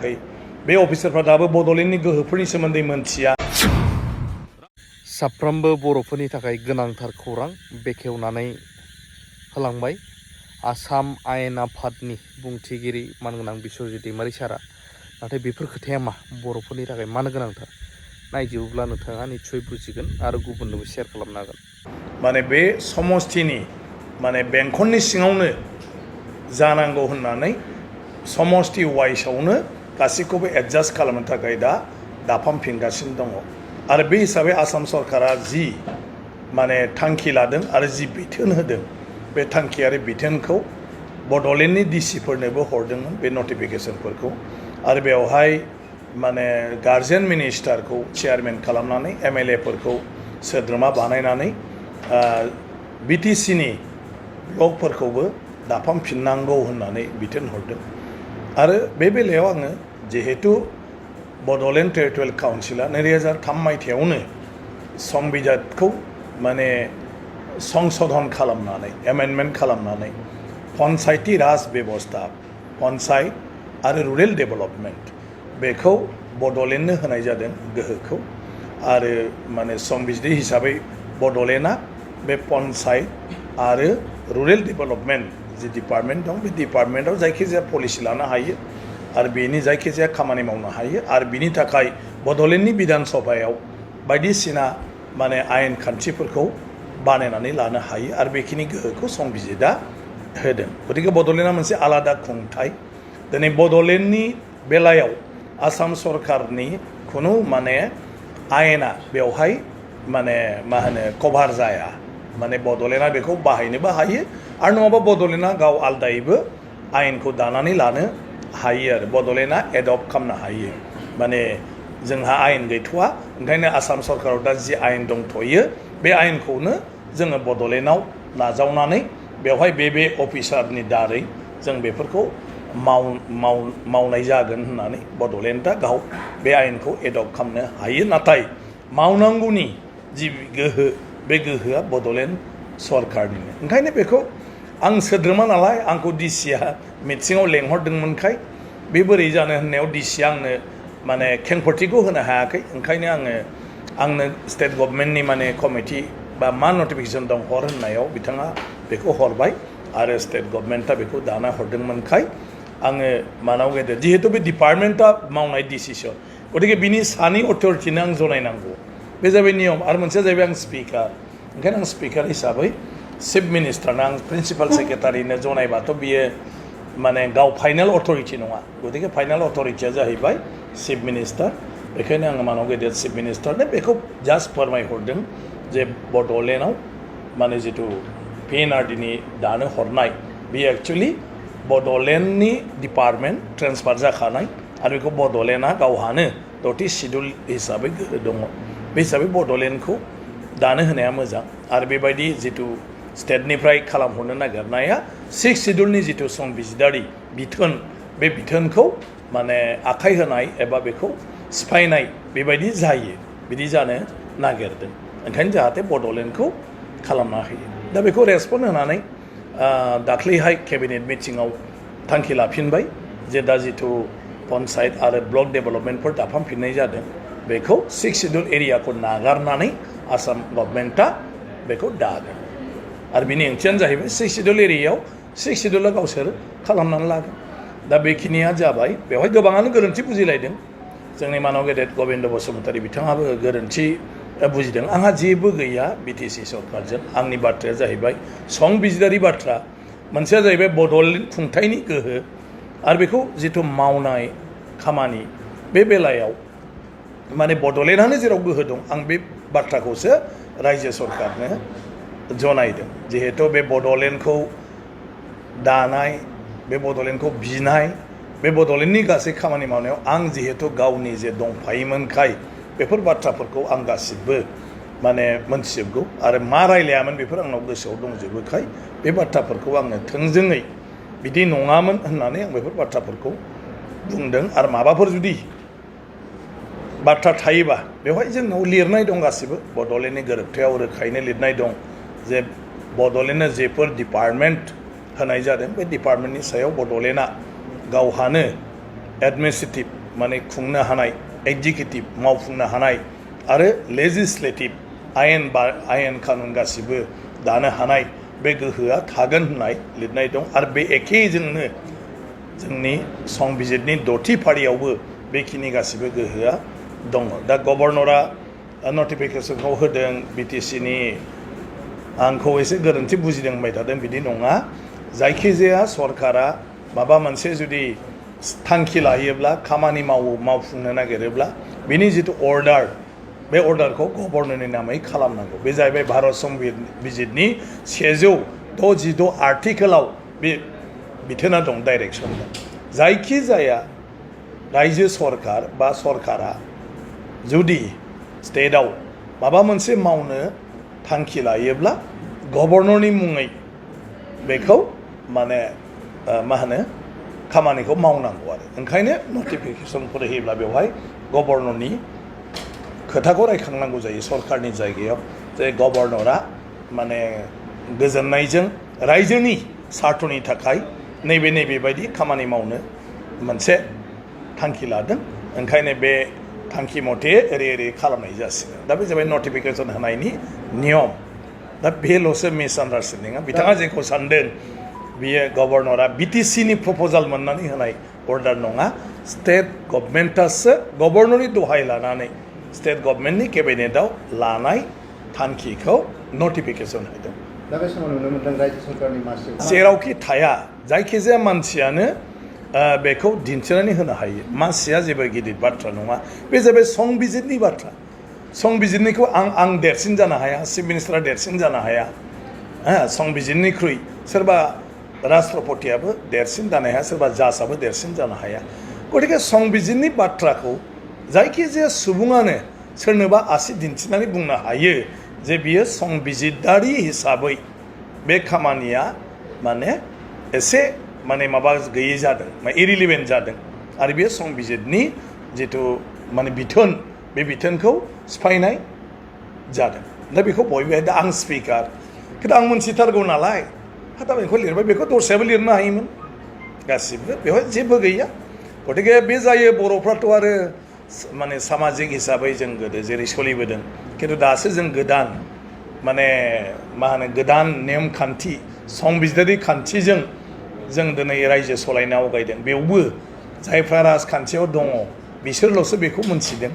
बे अफिसारफ्रा दाबो बड'लेण्डनि गोहोफोरनि सोमोन्दै मोनथिया। साफ्रोमबो बर'फोरनि थाखाय गोनांथार खौरां बेखेवनानै होलांबाय आसाम आयेन आफादनि बुंथिगिरि मानगोनां बिस्वजित दैमारि सारा। नाथाय बेफोर खोथाया मा बर'फोरनि थाखाय मानो गोनांथार नायजोबोब्ला नोंथाङा निस्सय बुजिगोन आरो गुबुननोबो शेयार खालामनो हागोन। माने बे समस्थिनि माने बेंखननि सिङावनो जानांगौ होननानै समस्ति वाइसआवनो गासैखौबो एडजास्ट खालामनो थाखाय दा दाफामफिनगासिनो दङ। आरो बे हिसाबै आसाम सरकारा जि माने थांखि लादों आरो जि बिथोन होदों बे थांखियारि बिथोनखौ बड'लेण्डनि डिसिफोरनोबो हरदोंमोन बे नटिफिकेसनफोरखौ। आरो बेवहाय माने गार्जेन मिनिस्टारखौ चेयारमेन खालामनानै एमएलएफोरखौ सोद्रोमा बानायनानै बिटिसिनि ब्लकफोरखौबो दाफामफिननांगौ होननानै बिथोन हरदों। आरो बे बेलायाव आङो जिहेतु बड'लेण्ड टेरिटरियेल काउन्सिला 2003 मायथाइयावनो संबिजितखौ माने संशोधन खालामनानै एमेन्डमेन्ट खालामनानै पन्चायती राज बेबस्था पन्चायत आरो रुरेल डेभेलपमेन्ट बेखौ बड'लेण्डनो होनाय जादों गोहोखौ। आरो माने संबिजित हिसाबै बड'लेण्डआ बे पन्चायत आरो रुरेल डेभेलपमेन्ट जि डिपार्टमेन्ट दं बे डिपार्टमेन्टआव जायखिजाया पलिसि लानो हायो आरो बेनि जायखिजाया खामानि मावनो हायो। आरो बिनि थाखाय बड'लेण्डनि बिधान सभायाव बायदिसिना माने आयेन खान्थिफोरखौ बानायनानै लानो हायो आरो बेखिनि गोहोखौ संबिजितआ होदों। गतिके बड'लेण्डआ मोनसे आलादा खुंथाय। दिनै बड'लेण्डनि बेलायाव आसाम सरकारनि खुनु माने आयेना बेवहाय माने मा होनो कभार जाया। माने बड'लेण्डआ बेखौ बाहायनोबो हायो आरो नङाबा बड'लेण्डआ गाव आलदायैबो आयेनखौ दानानै लानो हायो आरो बड'लेण्डआ एडप्ट खालामनो हायो। माने जोंहा आयेन गैथ'वा ओंखायनो आसाम सरकाराव दा जि आयेन दंथ'यो बे आयेनखौनो जोङो बड'लेण्डआव नाजावनानै बेवहाय बे अफिसारनि दारै जों बेफोरखौ मावनाय जागोन होननानै बड'लेण्डआ गाव बे आयेनखौ एडप्ट खालामनो हायो। नाथाय मावनांगौनि जि गोहो बे गोहोआ बड'लेण्ड सरकारनिनो। ओंखायनो बेखौ आं सोद्रोमा नालाय आंखौ डिसिआ मिटिङाव लेंहरदोंमोनखाय बे बोरै जानो होननायाव डिसिआ आंनो माने खेंफोरथिखौ होनो हायाखै। ओंखायनो आंनो स्टेट गभर्नमेन्टनि माने कमिटि बा मा नटिफिकेसन दं हर होननायाव बिथाङा बेखौ हरबाय आरो स्टेट गभर्नमेन्टआ बेखौ दाना हरदोंमोनखाय आङो मानाव गेदेर जिहेतु बे डिपार्टमेन्टआ मावनाय डिसिसन गतिके बिनि सानै अथरिटिनो आं जनायनांगौ बे जाबाय नियम। आरो मोनसेया जाहैबाय आं स्पिकार। ओंखायनो आं स्पिकार हिसाबै चिफ मिनिस्टारनो आं प्रिन्सिपाल सेक्रेटारिनो जनायबाथ' बियो माने गाव फाइनाल अथरिटि नङा। गतिके फाइनाल अथरिटिया जाहैबाय चिफ मिनिस्टार। बेखायनो आङो मानाव गेदेर चिफ मिनिस्टारनो बेखौ जास्ट फोरमायहरदों जे बड'लेण्डआव माने जिथु पिएनआरडिनि दानो हरनाय बेयो एक्सुवेलि बड'लेण्डनि डिपार्टमेन्ट ट्रेन्सफार जाखानाय आरो बेखौ बड'लेण्डआ गावहानो 30 सिडुल हिसाबै गोहो दङ। बे हिसाबै बड'लेण्डखौ दानो होनाया मोजां। आरो बेबायदि जिथु स्टेटनिफ्राय खालामहरनो नागिरनाया 6 सिडुलनि जिथु संबिजितारि बिथोन बे बिथोनखौ माने आखाइ होनाय एबा बेखौ सिफायनाय बेबायदि जायो बिदि जानो नागिरदों। ओंखायनो जाहाथे बड'लेण्डखौ खालामना होयो। दा बेखौ रेसपन्ड होनानै दाख्लैहाय केबिनेट मिटिङाव थांखि लाफिनबाय जे दा जिथु पन्चायत आरो ब्लक डेभेलपमेन्टफोर दाफामफिननाय जादों बेखौ 6 सिडुल एरियाखौ नागारनानै आसाम गभर्नमेन्टआ बेखौ दागोन। आरो बिनि ओंथियानो जाहैबाय 6 सिडुल एरियायाव 6 सिडुला गावसोर खालामनानै लागोन। दा बेखिनिया जाबाय। बेवहाय गोबाङानो गोरोन्थि बुजिलायदों। जोंनि मानाव गेदेर गबिन्द बसुमतारी बिथाङाबो गोरोन्थि बुजिदों। आंहा जेबो गैया बिटिसि सरकारजों। आंनि बाथ्राया जाहैबाय संबिजितारि बाथ्रा। मोनसेया जाहैबाय बड'लेण्ड खुंथायनि गोहो आरो बेखौ जिथु मावनाय खामानि बे बेलायाव माने बड'लेण्डआनो जेराव गोहो दं आं बे बाथ्राखौसो रायजो सरकारनो जनायदों। जिहेतु बे बड'लेण्डखौ दानाय बे बड'लेण्डखौ बिनाय बे बड'लेण्डनि गासै खामानि मावनायाव आं जिहेतु गावनि जे दंफायोमोनखाय बेफोर बाथ्राफोरखौ आं गासिबो माने मोनथिजोबगौ आरो मा रायलायामोन बेफोर आंनाव गोसोआव दंजोबोखाय बे बाथ्राफोरखौ आङो थोंजोङै बिदि नङामोन होननानै आं बेफोर बाथ्राफोरखौ बुंदों। आरो माबाफोर जुदि बाथ्रा थायोबा बेवहाय जोंनाव लिरनाय दं गासिबो बड'लेण्डनि गोरोबथायाव रोखायैनो लिरनाय दं जे बड'लेण्डनो जेफोर डिपार्टमेन्ट होनाय जादों बे डिपार्टमेन्टनि सायाव बड'लेण्डआ गावहानो एडमिनिस्ट्रेटिव माने खुंनो हानाय एग्जिकिउटिव मावफुंनो हानाय आरो लेजिस्लेटिभ आयेन कानुन गासिबो दानो हानाय बे गोहोआ थागोन होननाय लिरनाय दं आरो बे एखेजोंनो जोंनि संबिजिरनि 6थि फारियावबो बेखिनि गासिबो गोहोआ दङ दा गभर्नरा नटिफिकेसनखौ होदों बिटिसिनि आंखौ एसे गोरोन्थि बुजिदों होनबाय थादों बिदि नङा जायखिजाया सरकारा माबा मोनसे जुदि थांखि लायोब्ला खामानि मावफुंनो नागिरोब्ला बिनि जिथु अर्डार बे अर्डारखौ गभर्नरनि नामै खालामनांगौ बे जाहैबाय भारत संबिजिरनि 166 आर्टिकेलाव बे बिथोना दं डाइरेक्सन दं जायखिजाया रायजो सरकार बा सरकारा जुदि स्टेटआव माबा मोनसे मावनो थांखि लायोब्ला गभर्नरनि मुङै बेखौ माने मा होनो खामानिखौ मावनांगौ आरो ओंखायनो नटिफिकेसनफोर होयोब्ला बेवहाय गभर्नरनि खोथाखौ रायखांनांगौ जायो सरकारनि जायगायाव जे गभर्नरा माने गोजोननायजों रायजोनि सार्थनि थाखाय नैबे बायदि खामानि मावनो मोनसे थांखि लादों ओंखायनो बे थांखि मथे ओरै खालामनाय जासिगोन दा बे जाबाय नटिफिकेसन होनायनि नियम दा बेल'सो मिसआन्डारस्टेन्डिंआ बिथाङा जेखौ सानदों बियो गभर्नरा बिटिसिनि प्रप'जाल मोननानै होनाय अर्डार नङा स्टेट गभर्नमेन्टआसो गभर्नरनि दहाय लानानै स्टेट गभर्नमेन्टनि केबिनेटआव लानाय थांखिखौ नटिफिकेसन होदों दा बे समाव नुनो मोनदों रायजो सरकारनि मासि जेरावखि थाया जायखिजाया मानसियानो बेखौ दिन्थिनानै होनो हायो मानसिया जेबो गिदिर बाथ्रा नङा बे जाबाय संबिजिरनि बाथ्रा संबिजिरनिखौ आं देरसिन जानो हाया चिफ मिनिस्टारा देरसिन जानो हाया संबिजिरनिख्रुइ सोरबा राष्ट्रपतियाबो देरसिन जानो हाया सोरबा जाजआबो देरसिन जानो हाया गतिके संबिजिरनि बाथ्राखौ जायखिजाया सुबुङानो सोरनोबा आसि दिन्थिनानै बुंनो हायो जे बियो संबिजिरारि हिसाबै बे खामानिया माने एसे माने माबा गैयै जादों इरिलिभेन्ट जादों आरो बेयो संबिजिरनि जिथु माने बिथोन बे बिथोनखौ सिफायनाय जादों दा बेखौ बयबो दा आं स्पिकार खिन्थु आं मोनथिथारगौ नालाय दा बेखौ लिरबाय बेखौ दस्रायाबो लिरनो हायोमोन गासिबो बेवहाय जेबो गैया गतिके बे जायो बर'फ्राथ' आरो माने सामाजिक हिसाबै जों गोदो जेरै सोलिबोदों खिन्थु दासो जों गोदान माने मा होनो गोदान नेमखान्थि संबिजिरारि खान्थिजों जों दिनै रायजो सलायनो आवगायदों बेवबो जायफ्रा राजखान्थियाव दङ बिसोरल'सो बेखौ मोनथिदों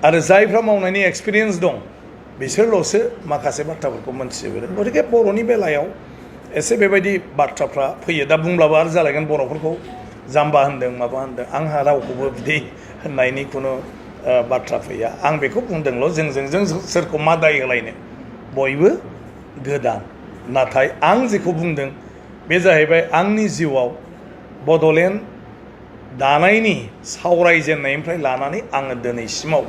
आरो जायफ्रा मावनायनि एक्सपिरियेन्स दं बिसोरल'सो माखासे बाथ्राफोरखौ मोनथिजोबोदों गतिके बर'नि बेलायाव एसे बेबायदि बाथ्राफ्रा फैयो दा बुंब्लाबो आरो जालायगोन बर'फोरखौ जाम्बा होनदों माबा होनदों आंहा रावखौबो बिदि होननायनि खुनु बाथ्रा फैया आं बेखौ बुंदोंल' जों सोरखौ मा दाय होलायनो बयबो गोदान नाथाय आं जेखौ बुंदों बे जाहैबाय आंनि जिउआव बड'लेण्ड दानायनि सावरायजेननायनिफ्राय लानानै आङो दिनैसिमाव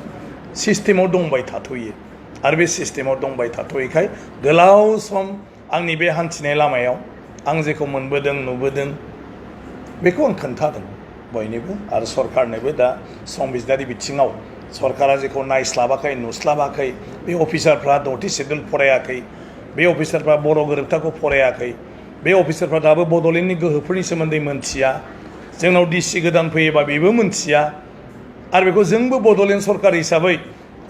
सिस्टेमाव दंबाय थाथ'यो आरो बे सिस्टेमाव दंबाय थाथ'यैखाय गोलाव सम आंनि बे हान्थिनाय लामायाव आं जेखौ मोनबोदों नुबोदों बेखौ आं खोन्थादों बयनिबो आरो सरकारनोबो दा संबिजिरारि बिथिङाव सरकारा जेखौ नायस्लाबाखै नुस्लाबाखै बे अफिसारफ्रा 6थि सिडिउल फरायाखै बे अफिसारफ्रा बर' गोरोबथाखौ फरायाखै बे अफिसारफ्रा दाबो बड'लेण्डनि गोहोफोरनि सोमोन्दै मोनथिया जोंनाव डिसि गोदान फैयोबा बेबो मोनथिया आरो बेखौ जोंबो बड'लेण्ड सरकार हिसाबै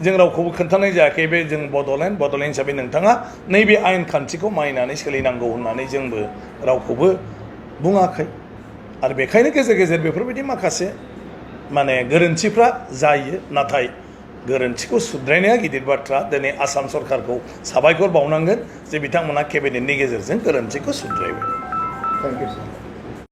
जों रावखौबो खोन्थानाय जायाखै बे जों बड'लेण्ड हिसाबै नोंथाङा नैबे आयेन खान्थिखौ मानिनानै सोलिनांगौ होननानै जोंबो रावखौबो बुङाखै आरो बेखायनो गेजेर गेजेर बेफोरबायदि माखासे माने गोरोन्थिफ्रा जायो नाथाय गोरोन्थिखौ सुद्रायनाया गिदिर बाथ्रा दिनै आसाम सरकारखौ साबायखर बावनांगोन जे बिथांमोना केबिनेटनि गेजेरजों गोरोन्थिखौ सुद्रायबाय थेंक इउ सार